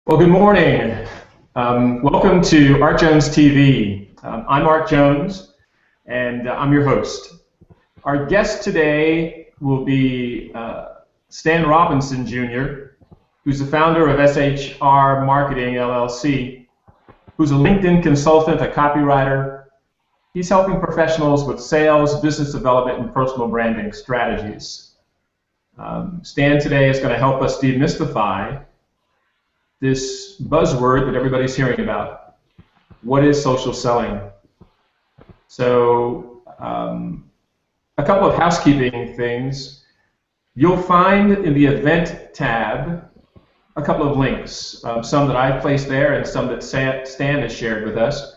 Well, good morning. Welcome to Art Jones TV. I'm Art Jones, and I'm your host. Our guest today will be Stan Robinson, Jr., who's the founder of SHR Marketing, LLC, who's a LinkedIn consultant, a copywriter. He's helping professionals with sales, business development, and personal branding strategies. Stan today is going to help us demystify this buzzword that everybody's hearing about. What is social selling? So, a couple of housekeeping things. You'll find in the event tab a couple of links, some that I've placed there and some that Stan has shared with us.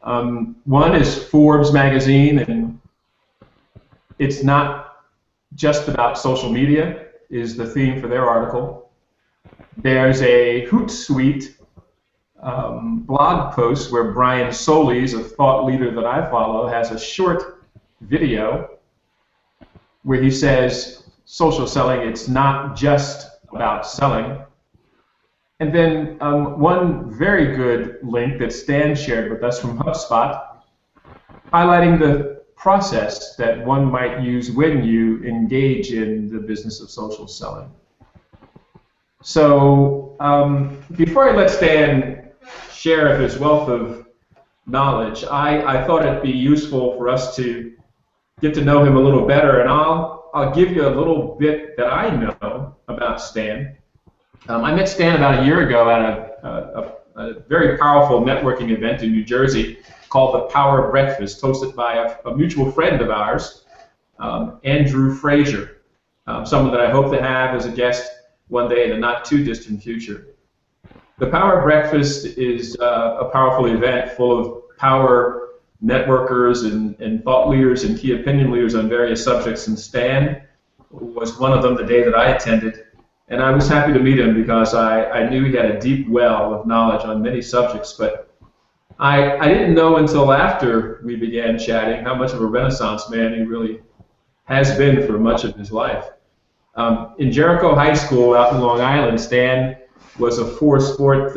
One is Forbes magazine, and it's not just about social media, is the theme for their article. There's a Hootsuite blog post where Brian Solis, a thought leader that I follow, has a short video where he says social selling, it's not just about selling. And then one very good link that Stan shared with us from HubSpot, highlighting the process that one might use when you engage in the business of social selling. So before I let Stan share his wealth of knowledge, I thought it'd be useful for us to get to know him a little better, and I'll give you a little bit that I know about Stan. I met Stan about a year ago at a very powerful networking event in New Jersey called the Power Breakfast, hosted by a mutual friend of ours, Andrew Frazier, someone that I hope to have as a guest one day in the not too distant future. The Power Breakfast is a powerful event full of power networkers and thought leaders and key opinion leaders on various subjects, and Stan was one of them the day that I attended. And I was happy to meet him because I knew he had a deep well of knowledge on many subjects, but I didn't know until after we began chatting how much of a Renaissance man he really has been for much of his life. In Jericho High School out in Long Island, Stan was a four-sport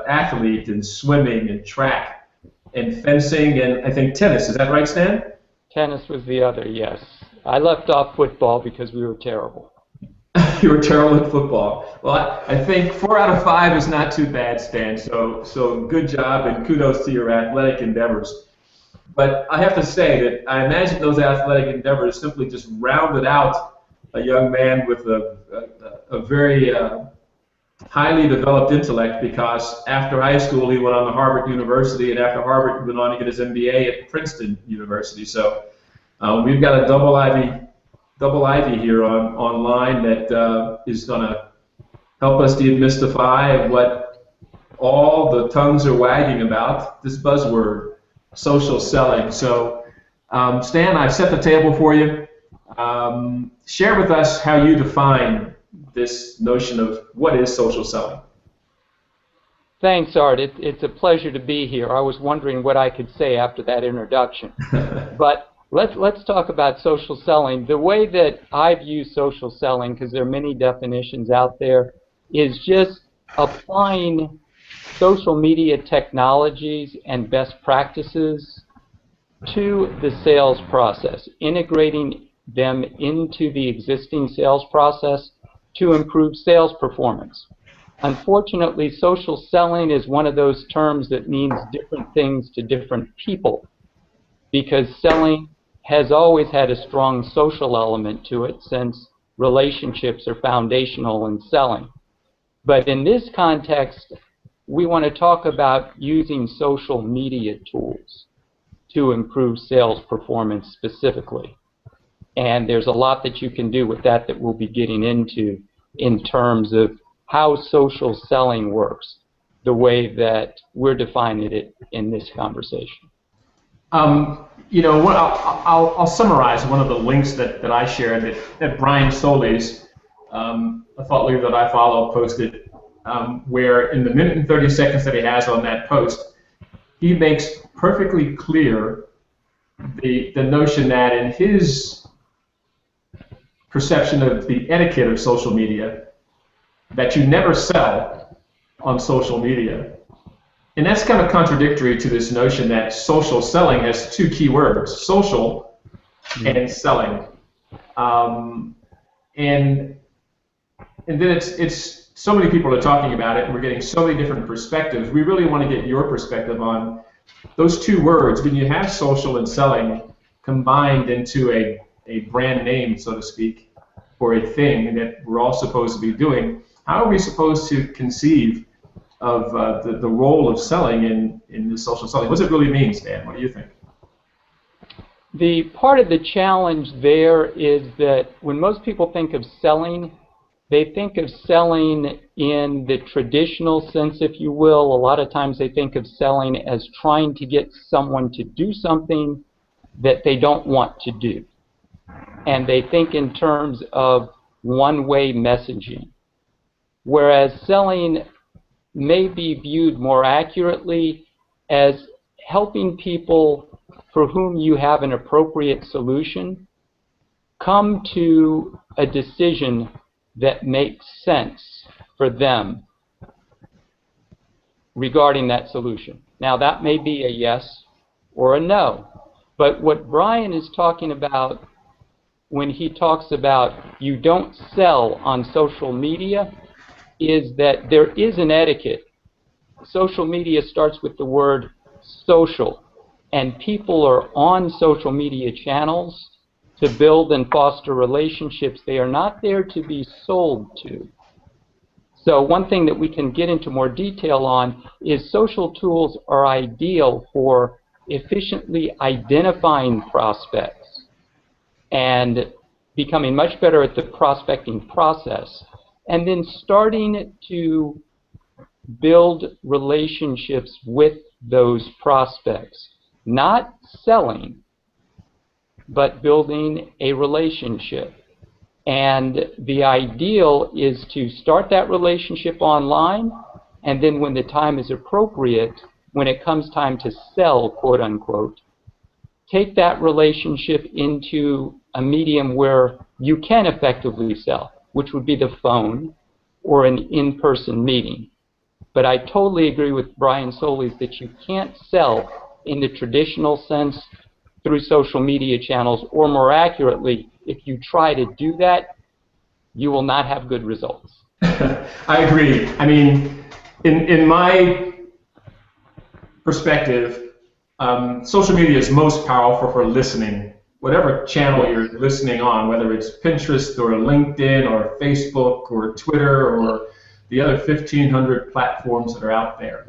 athlete in swimming and track and fencing and I think tennis. Is that right, Stan? Tennis was the other, yes. I left off football because we were terrible. You were terrible at football. Well, I think 4 out of 5 is not too bad, Stan. So good job and kudos to your athletic endeavors. But I have to say that I imagine those athletic endeavors simply just rounded out a young man with a very highly developed intellect, because after high school he went on to Harvard University, and after Harvard he went on to get his MBA at Princeton University. So we've got a double Ivy here online that is going to help us demystify what all the tongues are wagging about, this buzzword, social selling. So Stan, I've set the table for you. Share with us how you define this notion of what is social selling. Thanks, Art. It's a pleasure to be here. I was wondering what I could say after that introduction. But let's talk about social selling. The way that I view social selling, because there are many definitions out there, is just applying social media technologies and best practices to the sales process, integrating them into the existing sales process to improve sales performance. Unfortunately, social selling is one of those terms that means different things to different people, because selling has always had a strong social element to it, since relationships are foundational in selling. But in this context, we want to talk about using social media tools to improve sales performance specifically. And there's a lot that you can do with that we'll be getting into in terms of how social selling works, the way that we're defining it in this conversation. You know, I'll summarize one of the links that I shared that Brian Solis, a thought leader that I follow, posted, where in the minute and 30 seconds that he has on that post, he makes perfectly clear the notion that in his perception of the etiquette of social media, that you never sell on social media. And that's kind of contradictory to this notion that social selling has two key words, social and selling. And then it's so many people are talking about it, and we're getting so many different perspectives. We really want to get your perspective on those two words. When you have social and selling combined into a brand name, so to speak, for a thing that we're all supposed to be doing, how are we supposed to conceive of the role of selling in the social selling? What does it really mean, Stan? What do you think? The part of the challenge there is that when most people think of selling, they think of selling in the traditional sense, if you will. A lot of times they think of selling as trying to get someone to do something that they don't want to do. And they think in terms of one-way messaging. Whereas selling may be viewed more accurately as helping people for whom you have an appropriate solution come to a decision that makes sense for them regarding that solution. Now, that may be a yes or a no, but what Brian is talking about when he talks about you don't sell on social media is that there is an etiquette. Social media starts with the word social, and people are on social media channels to build and foster relationships. They are not there to be sold to. So one thing that we can get into more detail on is social tools are ideal for efficiently identifying prospects and becoming much better at the prospecting process, and then starting to build relationships with those prospects. Not selling, but building a relationship. And the ideal is to start that relationship online, and then when the time is appropriate, when it comes time to sell, quote unquote, take that relationship into a medium where you can effectively sell, which would be the phone or an in-person meeting. But I totally agree with Brian Solis that you can't sell in the traditional sense through social media channels, or more accurately, if you try to do that, you will not have good results. I agree. I mean, in my perspective, social media is most powerful for listening. Whatever channel you're listening on, whether it's Pinterest or LinkedIn or Facebook or Twitter or the other 1,500 platforms that are out there.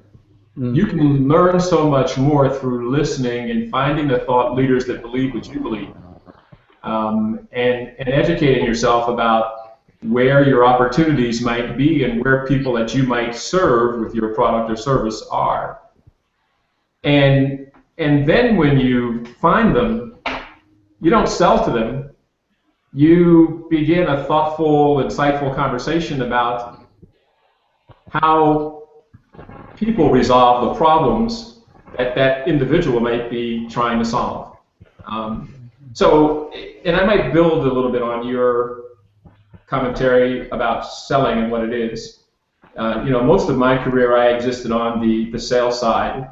You can learn so much more through listening and finding the thought leaders that believe what you believe, and educating yourself about where your opportunities might be and where people that you might serve with your product or service are. And then when you find them, you don't sell to them. You begin a thoughtful, insightful conversation about how people resolve the problems that that individual might be trying to solve. And I might build a little bit on your commentary about selling and what it is. Most of my career I existed on the sales side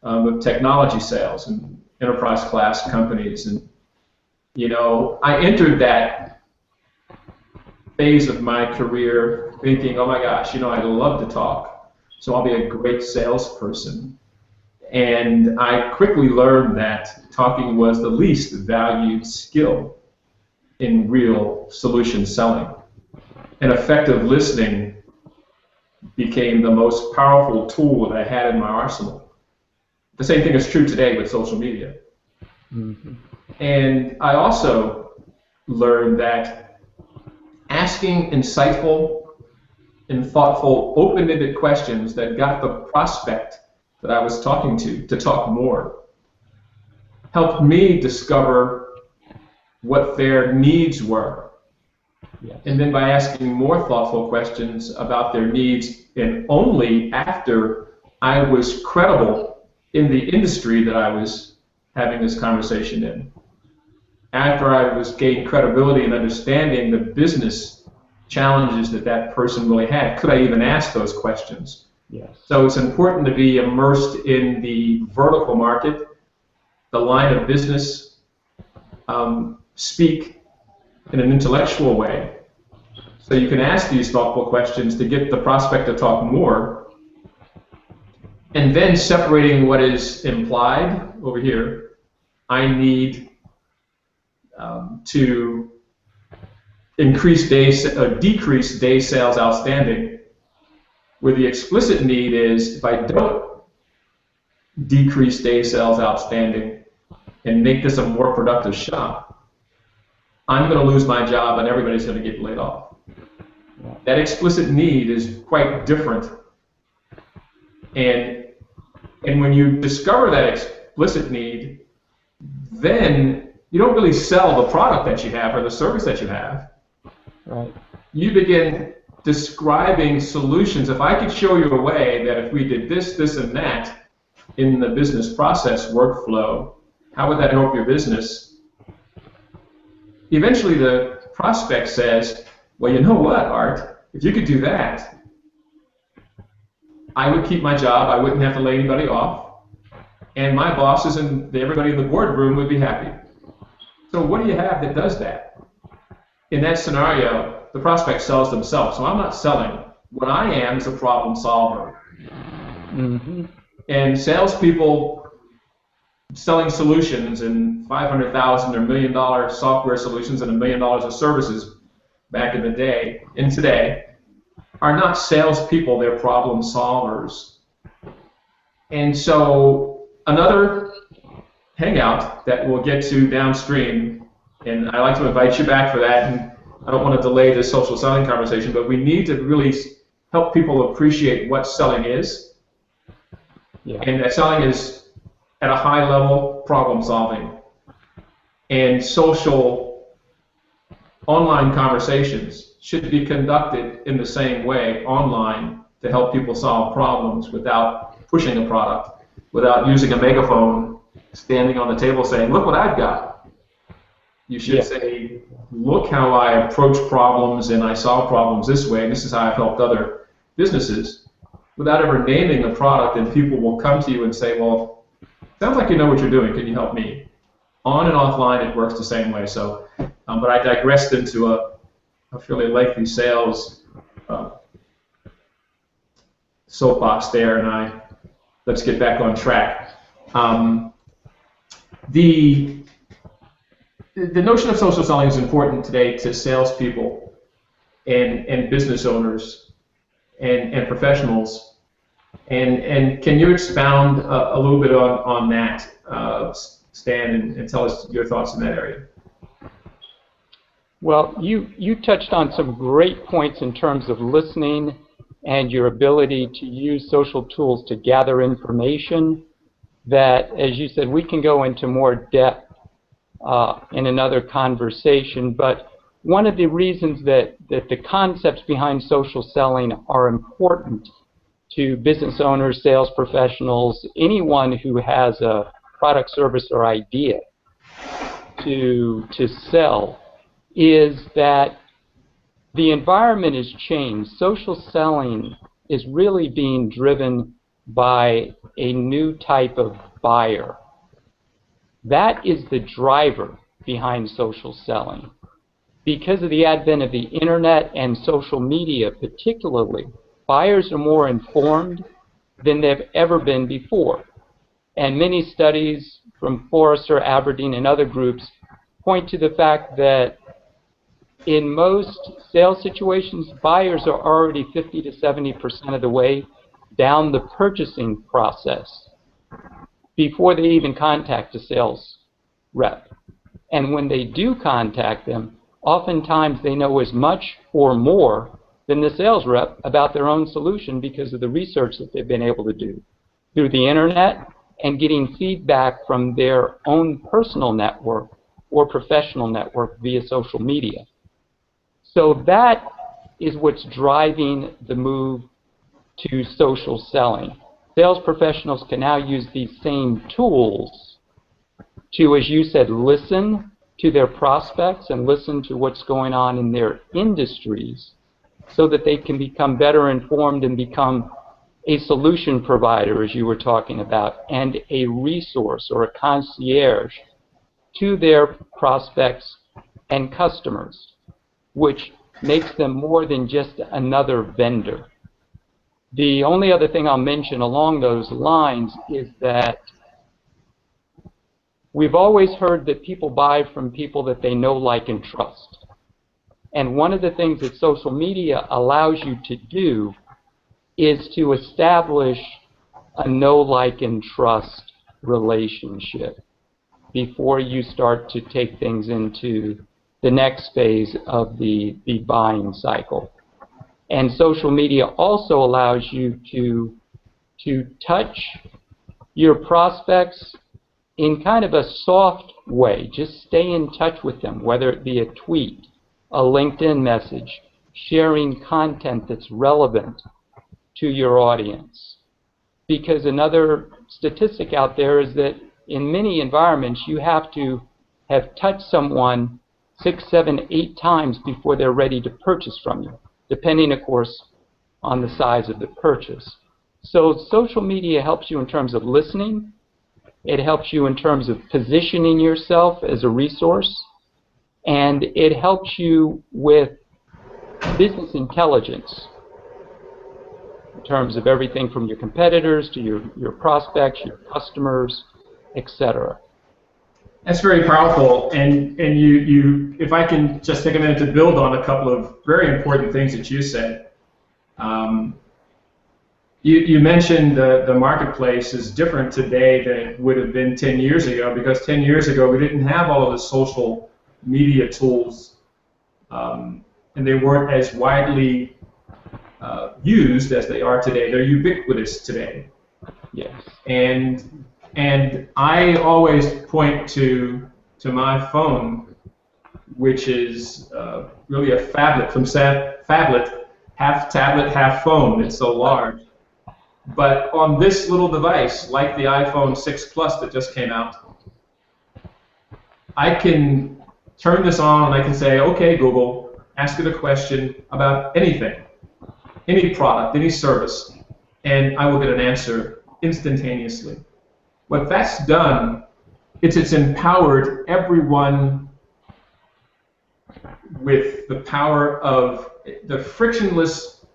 of technology sales and enterprise class companies. And, I entered that phase of my career thinking, oh my gosh, I love to talk, so I'll be a great salesperson. And I quickly learned that talking was the least valued skill in real solution selling. And effective listening became the most powerful tool that I had in my arsenal. The same thing is true today with social media. Mm-hmm. And I also learned that asking insightful and thoughtful, open-ended questions that got the prospect that I was talking to talk more helped me discover what their needs were. Yes. And then by asking more thoughtful questions about their needs, and only after I was credible in the industry that I was having this conversation in, after I was gained credibility and understanding the business challenges that that person really had, could I even ask those questions Yes. So it's important to be immersed in the vertical market, the line of business, speak in an intellectual way. So you can ask these thoughtful questions to get the prospect to talk more, and then separating what is implied over here. I need to decrease day sales outstanding, where the explicit need is if I don't decrease day sales outstanding and make this a more productive shop, I'm going to lose my job and everybody's going to get laid off. That explicit need is quite different. And when you discover that explicit need, then you don't really sell the product that you have or the service that you have. Right. You begin describing solutions. If I could show you a way that if we did this, this, and that in the business process workflow, how would that help your business? Eventually the prospect says, well, you know what, Art? If you could do that, I would keep my job, I wouldn't have to lay anybody off, and my bosses and everybody in the boardroom would be happy. So what do you have that does that? In that scenario, the prospect sells themselves. So I'm not selling. What I am is a problem solver. Mm-hmm. And salespeople selling solutions and $500,000 or $1 million software solutions and $1 million of services back in the day and today are not salespeople, they're problem solvers. And so another hangout that we'll get to downstream, and I'd like to invite you back for that, and I don't want to delay this social selling conversation, but we need to really help people appreciate what selling is. Yeah. And that selling is at a high level problem solving. And social online conversations should be conducted in the same way online to help people solve problems without pushing a product, without using a megaphone, standing on the table saying, look what I've got. You should say, look how I approach problems and I solve problems this way, and this is how I've helped other businesses, without ever naming the product, and people will come to you and say, well, sounds like you know what you're doing, can you help me? On and offline, it works the same way. So, but I digressed into a fairly lengthy sales soapbox there, and let's get back on track. The notion of social selling is important today to salespeople and business owners and professionals. And can you expound a little bit on that, Stan, and tell us your thoughts in that area? Well, you touched on some great points in terms of listening and your ability to use social tools to gather information that, as you said, we can go into more depth in another conversation. But one of the reasons that the concepts behind social selling are important to business owners, sales professionals, anyone who has a product, service, or idea to sell, is that the environment has changed. Social selling is really being driven by a new type of buyer. That is the driver behind social selling. Because of the advent of the internet and social media particularly, buyers are more informed than they've ever been before. And many studies from Forrester, Aberdeen, and other groups point to the fact that in most sales situations, buyers are already 50 to 70% of the way down the purchasing process before they even contact a sales rep. And when they do contact them, oftentimes they know as much or more than the sales rep about their own solution because of the research that they've been able to do through the internet and getting feedback from their own personal network or professional network via social media. So that is what's driving the move to social selling. Sales professionals can now use these same tools to, as you said, listen to their prospects and listen to what's going on in their industries so that they can become better informed and become a solution provider, as you were talking about, and a resource or a concierge to their prospects and customers, which makes them more than just another vendor. The only other thing I'll mention along those lines is that we've always heard that people buy from people that they know, like, and trust. And one of the things that social media allows you to do is to establish a know, like, and trust relationship before you start to take things into the next phase of the buying cycle. And social media also allows you to touch your prospects in kind of a soft way. Just stay in touch with them, whether it be a tweet, a LinkedIn message, sharing content that's relevant to your audience. Because another statistic out there is that in many environments you have to have touched someone 6, 7, 8 times before they're ready to purchase from you, depending, of course, on the size of the purchase. So social media helps you in terms of listening. It helps you in terms of positioning yourself as a resource. And it helps you with business intelligence in terms of everything from your competitors to your prospects, your customers, etc. That's very powerful, and you if I can just take a minute to build on a couple of very important things that you said. You mentioned the marketplace is different today than it would have been 10 years ago, because 10 years ago we didn't have all of the social media tools, and they weren't as widely used as they are today. They're ubiquitous today. Yes. And I always point to my phone, which is really a phablet, phablet, half tablet, half phone. It's so large. But on this little device, like the iPhone 6 Plus that just came out, I can turn this on and I can say, okay, Google, ask it a question about anything, any product, any service, and I will get an answer instantaneously. What that's done, it's empowered everyone with the power of the frictionless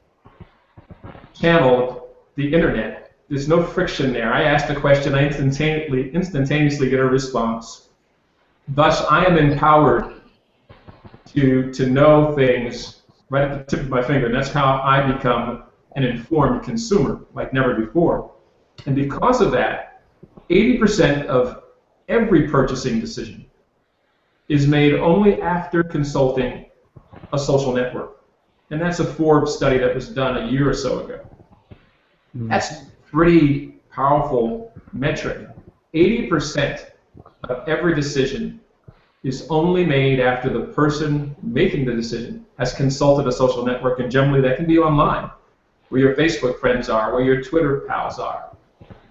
channel, the internet. There's no friction there. I ask a question, I instantaneously get a response. Thus, I am empowered to know things right at the tip of my finger, and that's how I become an informed consumer like never before. And because of that, 80% of every purchasing decision is made only after consulting a social network. And that's a Forbes study that was done a year or so ago. That's a pretty powerful metric. 80% of every decision is only made after the person making the decision has consulted a social network, and generally that can be online, where your Facebook friends are, where your Twitter pals are.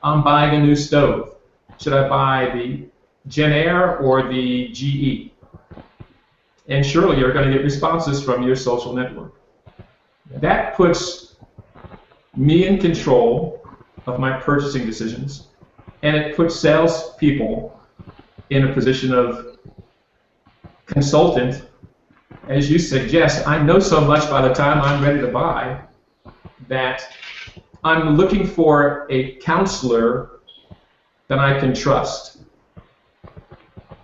I'm buying a new stove. Should I buy the Genair or the GE? And surely you're going to get responses from your social network. That puts me in control of my purchasing decisions, and it puts salespeople in a position of consultant. As you suggest, I know so much by the time I'm ready to buy that I'm looking for a counselor that I can trust.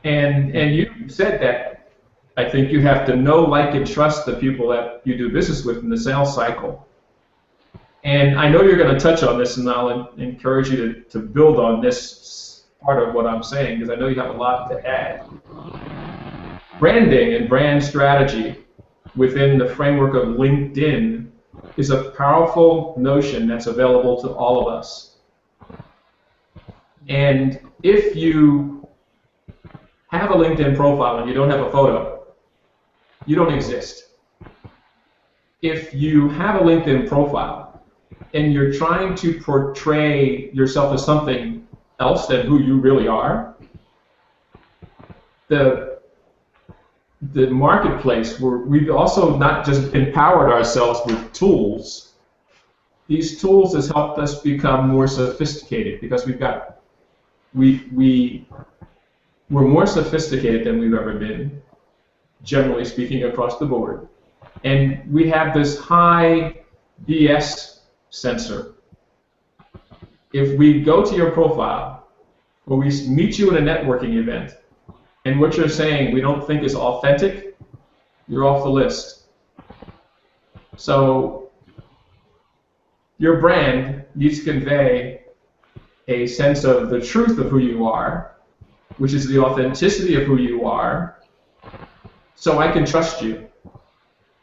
And you said that I think you have to know, like, and trust the people that you do business with in the sales cycle. And I know you're going to touch on this, and I'll encourage you to build on this part of what I'm saying, because I know you have a lot to add. Branding and brand strategy within the framework of LinkedIn is a powerful notion that's available to all of us. And if you have a LinkedIn profile and you don't have a photo, you don't exist. If you have a LinkedIn profile and you're trying to portray yourself as something else than who you really are, the marketplace, where we've also not just empowered ourselves with tools these tools has helped us become more sophisticated because we're more sophisticated than we've ever been, generally speaking, across the board. And we have this high BS sensor. If we go to your profile, or we meet you at a networking event, and what you're saying we don't think is authentic, you're off the list. So your brand needs to convey a sense of the truth of who you are, which is the authenticity of who you are, so I can trust you.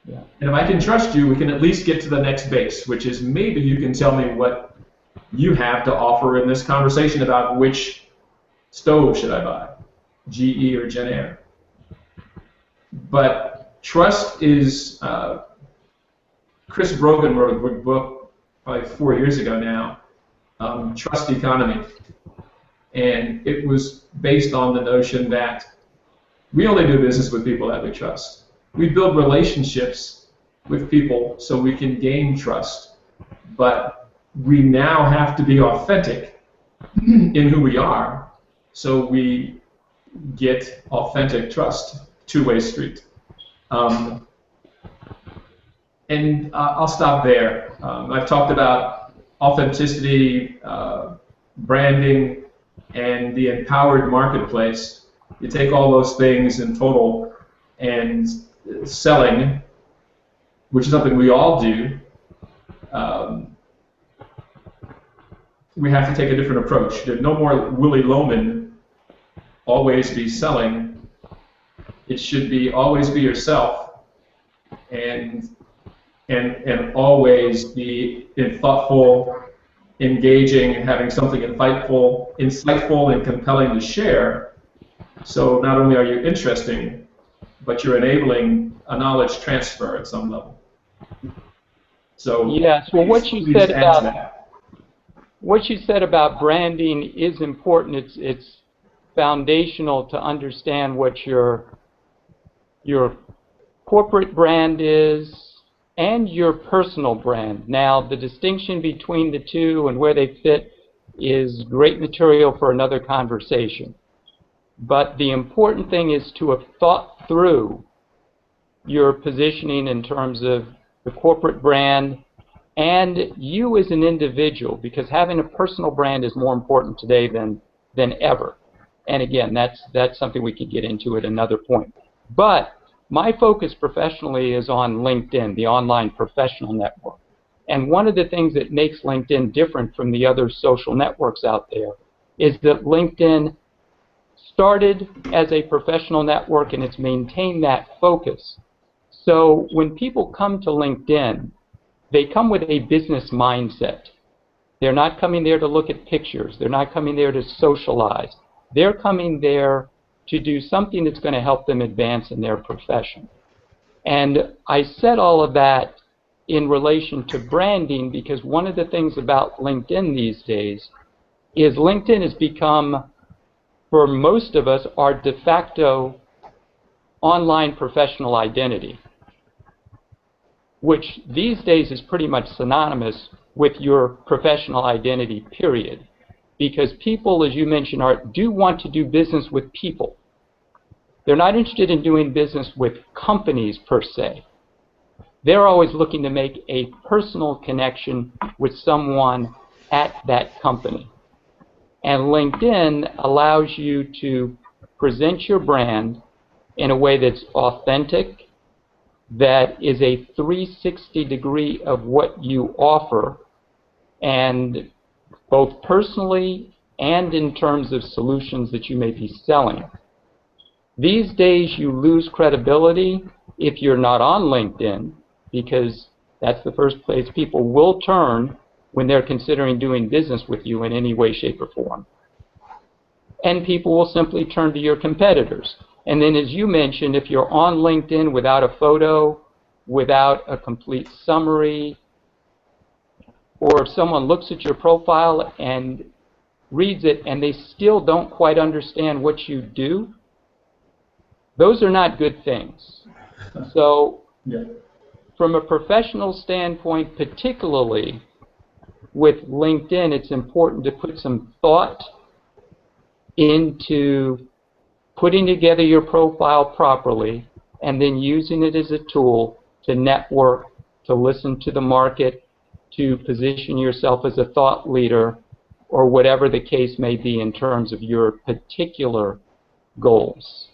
Yeah. And if I can trust you, we can at least get to the next base, which is maybe you can tell me what you have to offer in this conversation about which stove should I buy, GE or Gen Air. But trust is, Chris Brogan wrote a book probably 4 years ago now, Trust Economy. And it was based on the notion that we only do business with people that we trust. We build relationships with people so we can gain trust. But we now have to be authentic in who we are so we get authentic trust, two-way street. And I'll stop there. I've talked about authenticity, branding, and the empowered marketplace. You take all those things in total, and selling, which is something we all do, we have to take a different approach. There's no more Willy Loman, always be selling. It should be always be yourself, and always be thoughtful, engaging, and having something insightful and compelling to share. So not only are you interesting, but you're enabling a knowledge transfer at some level. So yes, well, what you said about branding is important. It's foundational to understand what your corporate brand is and your personal brand. Now, the distinction between the two and where they fit is great material for another conversation. But the important thing is to have thought through your positioning in terms of the corporate brand and you as an individual, because having a personal brand is more important today than ever. And again, that's something we could get into at another point. But my focus professionally is on LinkedIn, the online professional network. And one of the things that makes LinkedIn different from the other social networks out there is that LinkedIn started as a professional network and it's maintained that focus. So when people come to LinkedIn, they come with a business mindset. They're not coming there to look at pictures. They're not coming there to socialize. They're coming there to do something that's going to help them advance in their profession. And I said all of that in relation to branding because one of the things about LinkedIn these days is LinkedIn has become, for most of us, our de facto online professional identity, which these days is pretty much synonymous with your professional identity, period. Because people, as you mentioned, Art, do want to do business with people. They're not interested in doing business with companies per se. They're always looking to make a personal connection with someone at that company. And LinkedIn allows you to present your brand in a way that's authentic, that is a 360 degree of what you offer, and both personally and in terms of solutions that you may be selling. These days you lose credibility if you're not on LinkedIn, because that's the first place people will turn when they're considering doing business with you in any way, shape, or form. And people will simply turn to your competitors. And then, as you mentioned, if you're on LinkedIn without a photo, without a complete summary, or if someone looks at your profile and reads it and they still don't quite understand what you do, those are not good things. So, from a professional standpoint particularly, with LinkedIn, it's important to put some thought into putting together your profile properly and then using it as a tool to network, to listen to the market, to position yourself as a thought leader, or whatever the case may be in terms of your particular goals.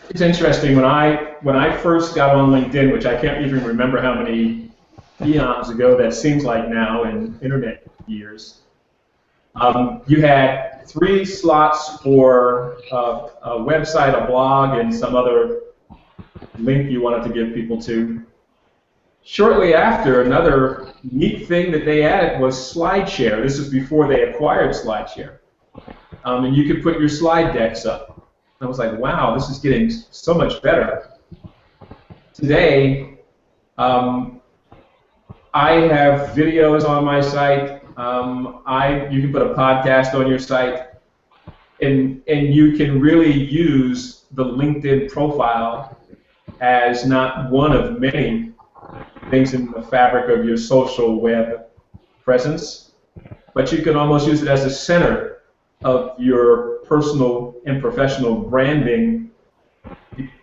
It's interesting, when I first got on LinkedIn, which I can't even remember how many eons ago that seems like now in internet years, you had 3 slots for a website, a blog, and some other link you wanted to give people to. Shortly after, another neat thing that they added was SlideShare. This is before they acquired SlideShare. And you could put your slide decks up. I was like, wow, this is getting so much better. Today, I have videos on my site. You can put a podcast on your site, and you can really use the LinkedIn profile as not one of many things in the fabric of your social web presence, but you can almost use it as a center of your personal and professional branding,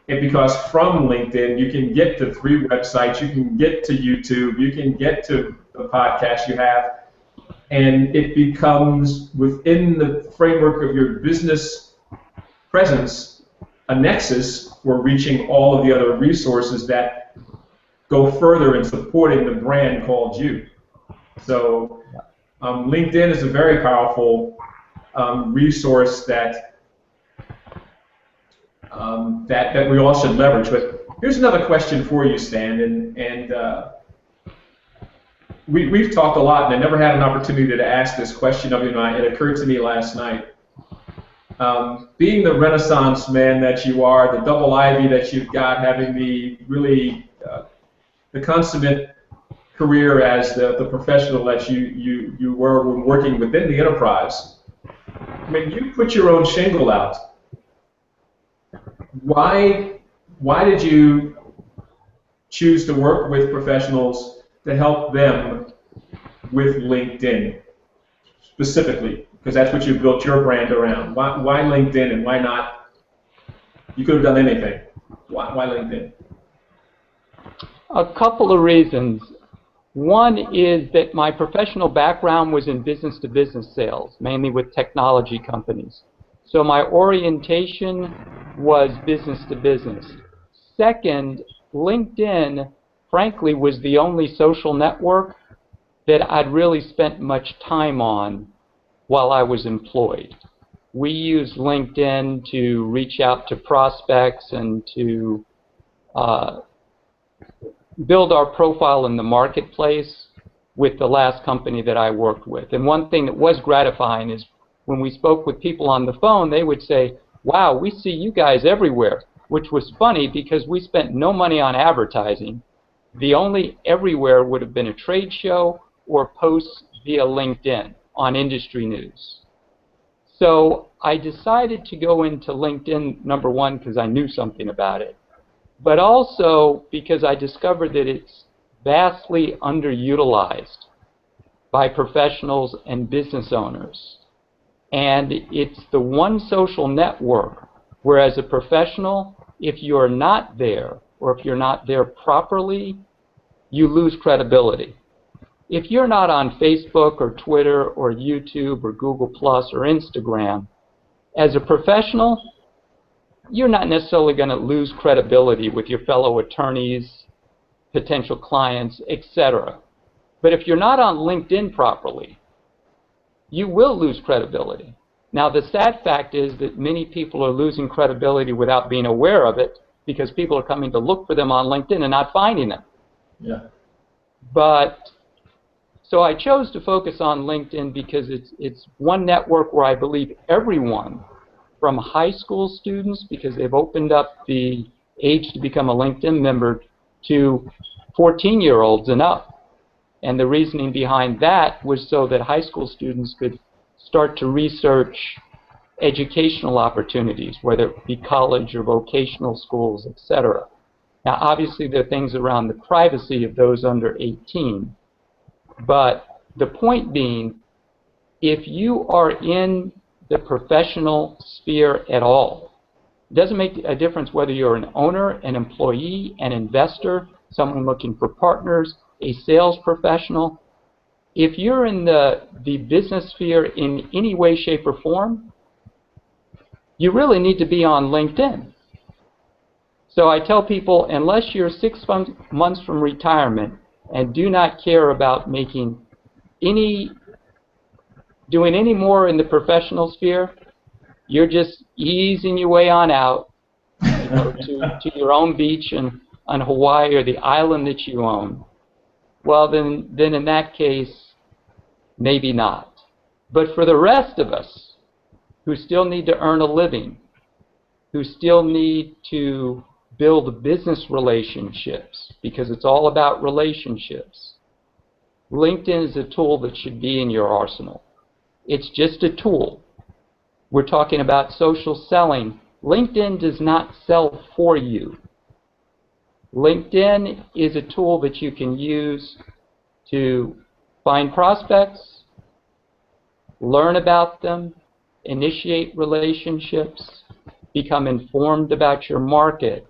because from LinkedIn you can get to 3 websites, you can get to YouTube, you can get to the podcast you have, and it becomes, within the framework of your business presence, a nexus for reaching all of the other resources that go further in supporting the brand called you. So LinkedIn is a very powerful resource that that we all should leverage. But here's another question for you, Stan, and we've talked a lot, and I never had an opportunity to ask this question of you, and it occurred to me last night. Being the Renaissance man that you are, the double Ivy that you've got, having the really the consummate career as the professional that you were working within the enterprise, I mean, you put your own shingle out. Why did you choose to work with professionals to help them with LinkedIn specifically? Because that's what you built your brand around. Why LinkedIn, and why not? You could have done anything. Why LinkedIn? A couple of reasons. One is that my professional background was in business-to-business sales, mainly with technology companies. So my orientation was business-to-business. Second, LinkedIn, frankly, was the only social network that I'd really spent much time on while I was employed. We used LinkedIn to reach out to prospects and to build our profile in the marketplace with the last company that I worked with. And one thing that was gratifying is when we spoke with people on the phone, they would say, wow, we see you guys everywhere, which was funny because we spent no money on advertising. The only everywhere would have been a trade show or posts via LinkedIn on industry news. So I decided to go into LinkedIn, number one, because I knew something about it, but also because I discovered that it's vastly underutilized by professionals and business owners. And it's the one social network where, as a professional, if you're not there, or if you're not there properly, you lose credibility. If you're not on Facebook or Twitter or YouTube or Google Plus or Instagram, as a professional, you're not necessarily going to lose credibility with your fellow attorneys, potential clients, etc. But if you're not on LinkedIn properly, you will lose credibility. Now, the sad fact is that many people are losing credibility without being aware of it, because people are coming to look for them on LinkedIn and not finding them. Yeah. But so I chose to focus on LinkedIn because it's one network where I believe everyone, from high school students, because they've opened up the age to become a LinkedIn member, to 14-year-olds and up. And the reasoning behind that was so that high school students could start to research educational opportunities, whether it be college or vocational schools, etc. Now, obviously, there are things around the privacy of those under 18, but The point being, if you are in the professional sphere at all, it doesn't make a difference whether you're an owner, an employee, an investor, someone looking for partners, a sales professional. If you're in the business sphere in any way, shape, or form, you really need to be on LinkedIn. So I tell people, unless you're 6 months from retirement and do not care about doing any more in the professional sphere, you're just easing your way on out, to your own beach on Hawaii or the island that you own. Well, then in that case, maybe not. But for the rest of us who still need to earn a living, who still need to build business relationships, because it's all about relationships, LinkedIn is a tool that should be in your arsenal. It's just a tool. We're talking about social selling. LinkedIn does not sell for you. LinkedIn is a tool that you can use to find prospects, learn about them, initiate relationships, become informed about your market,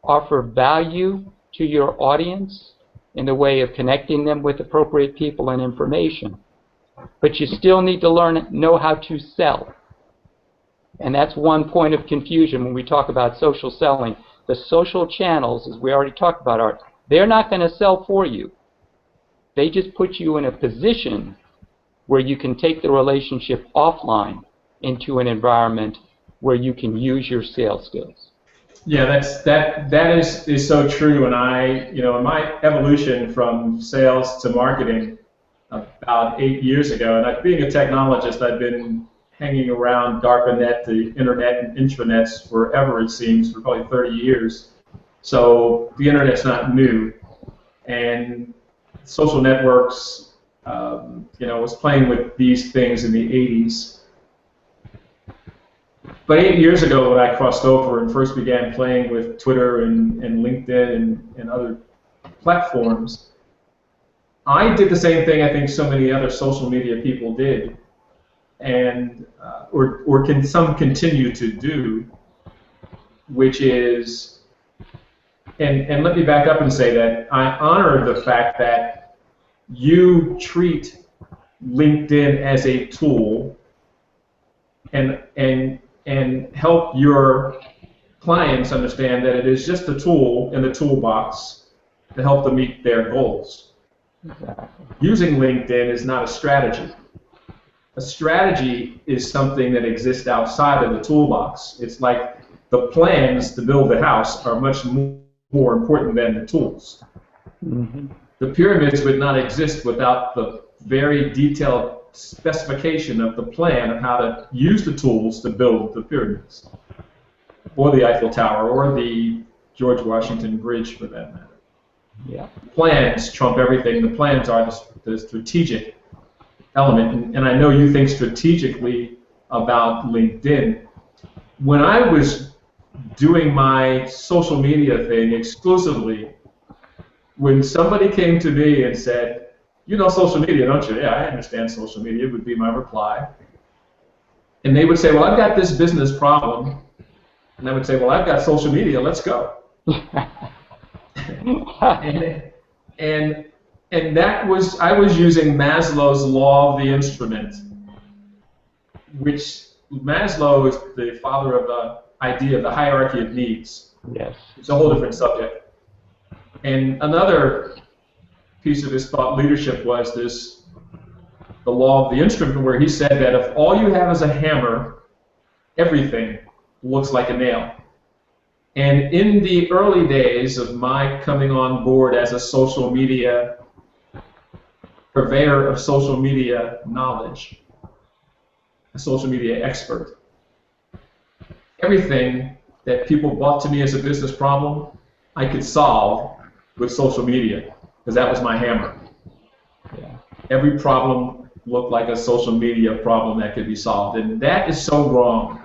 offer value to your audience in the way of connecting them with appropriate people and information. But you still need to know how to sell. And that's one point of confusion when we talk about social selling. The social channels, as we already talked about, Art, they're not going to sell for you. They just put you in a position where you can take the relationship offline into an environment where you can use your sales skills. Yeah, that is so true. And in my evolution from sales to marketing about 8 years ago, and being a technologist, I've been hanging around DARPANET, the internet and intranets forever, it seems, for probably 30 years. So the internet's not new. And social networks, was playing with these things in the 80s. But 8 years ago, when I crossed over and first began playing with Twitter and LinkedIn and other platforms, I did the same thing I think so many other social media people did, and some continue to do, which is, and let me back up and say that I honor the fact that you treat LinkedIn as a tool and help your clients understand that it is just a tool in the toolbox to help them meet their goals. Exactly. Using LinkedIn is not a strategy. A strategy is something that exists outside of the toolbox. It's like the plans to build the house are much more important than the tools. Mm-hmm. The pyramids would not exist without the very detailed specification of the plan of how to use the tools to build the pyramids, or the Eiffel Tower, or the George Washington Bridge, for that matter. Yeah. Plans trump everything. The plans are the strategic element, and I know you think strategically about LinkedIn. When I was doing my social media thing exclusively, when somebody came to me and said, "You know social media, don't you?" "Yeah, I understand social media," would be my reply. And they would say, "Well, I've got this business problem." And I would say, "Well, I've got social media, let's go." and that was, I was using Maslow's law of the instrument, which Maslow is the father of the idea of the hierarchy of needs. Yes. It's a whole different subject. And another piece of his thought leadership was the law of the instrument, where he said that if all you have is a hammer, everything looks like a nail. And in the early days of my coming on board as a social media purveyor of social media knowledge, a social media expert, everything that people brought to me as a business problem, I could solve with social media, because that was my hammer. Yeah. Every problem looked like a social media problem that could be solved, and that is so wrong.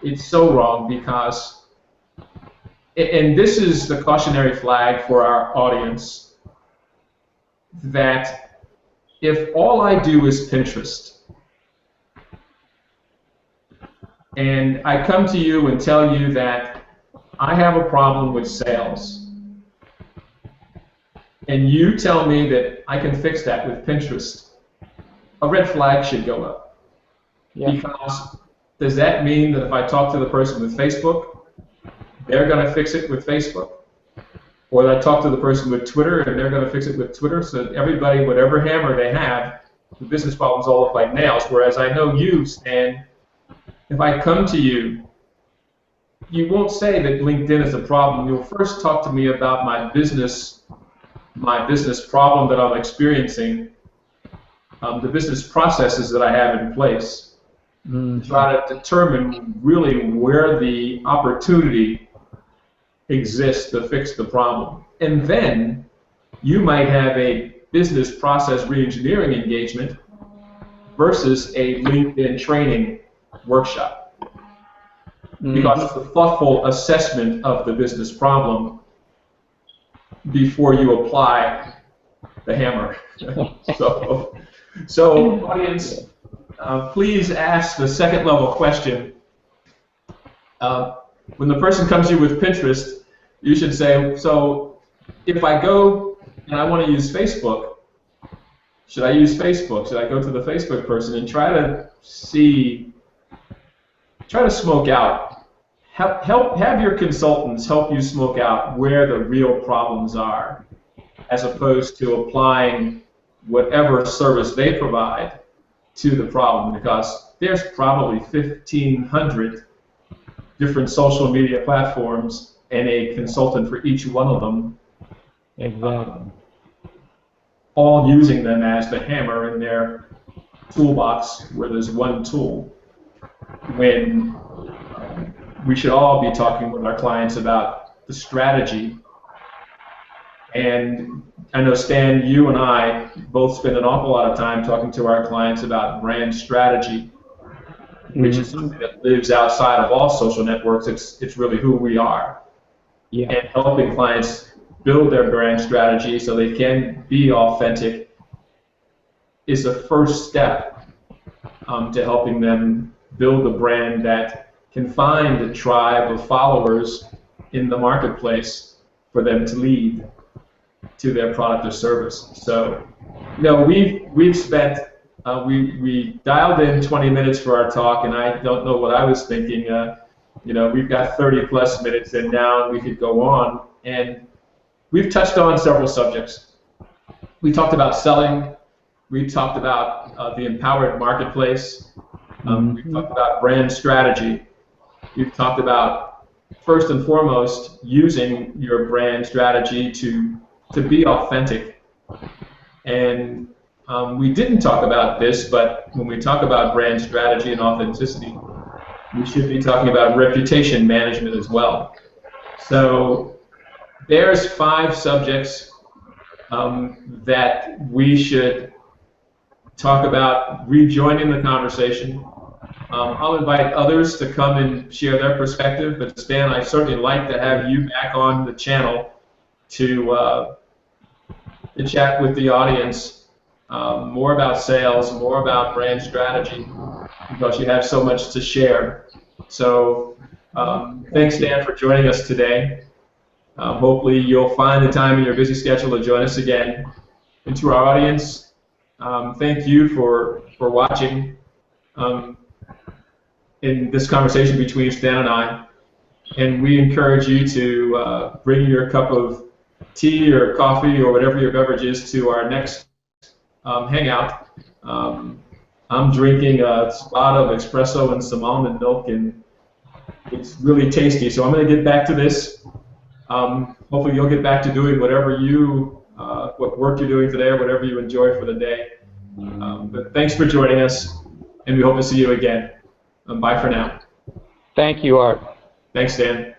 It's so wrong because, and this is the cautionary flag for our audience, that if all I do is Pinterest, and I come to you and tell you that I have a problem with sales, and you tell me that I can fix that with Pinterest, a red flag should go up. Yeah. Because does that mean that if I talk to the person with Facebook, they're going to fix it with Facebook? Or that I talk to the person with Twitter and they're going to fix it with Twitter, so that everybody, whatever hammer they have, the business problems all look like nails. Whereas I know you, Stan, if I come to you, you won't say that LinkedIn is a problem. You'll first talk to me about my business problem that I'm experiencing, the business processes that I have in place, to try to determine really where the opportunity exists to fix the problem. And then you might have a business process reengineering engagement versus a LinkedIn training workshop. Because it's a thoughtful assessment of the business problem before you apply the hammer. So audience, please ask the second level question. When the person comes to you with Pinterest, you should say, so if I go and I want to use Facebook, should I use Facebook? Should I go to the Facebook person and try to smoke out? Have your consultants help you smoke out where the real problems are, as opposed to applying whatever service they provide to the problem, because there's probably 1,500 different social media platforms and a consultant for each one of them. Exactly. All using them as the hammer in their toolbox where there's one tool. When we should all be talking with our clients about the strategy. And I know, Stan, you and I both spend an awful lot of time talking to our clients about brand strategy, which is something that lives outside of all social networks. It's really who we are. Yeah. And helping clients build their brand strategy so they can be authentic is the first step to helping them build a brand that can find a tribe of followers in the marketplace for them to lead to their product or service. So, we've spent we dialed in 20 minutes for our talk, and I don't know what I was thinking. We've got 30 plus minutes in now, and we could go on. And we've touched on several subjects. We talked about selling. We talked about the empowered marketplace. We talked about brand strategy. We've talked about, first and foremost, using your brand strategy to be authentic. And we didn't talk about this, but when we talk about brand strategy and authenticity, we should be talking about reputation management as well. So there's 5 subjects that we should talk about rejoining the conversation. I'll invite others to come and share their perspective, but Stan, I'd certainly like to have you back on the channel to chat with the audience more about sales, more about brand strategy, because you have so much to share. So thanks, Stan, for joining us today. Hopefully you'll find the time in your busy schedule to join us again. And to our audience, thank you for watching in this conversation between Stan and I. And we encourage you to bring your cup of tea or coffee or whatever your beverage is to our next hangout. I'm drinking a spot of espresso and some almond milk, and it's really tasty. So I'm going to get back to this. Hopefully you'll get back to doing whatever what work you're doing today or whatever you enjoy for the day. But thanks for joining us, and we hope to see you again. Bye for now. Thank you, Art. Thanks, Dan.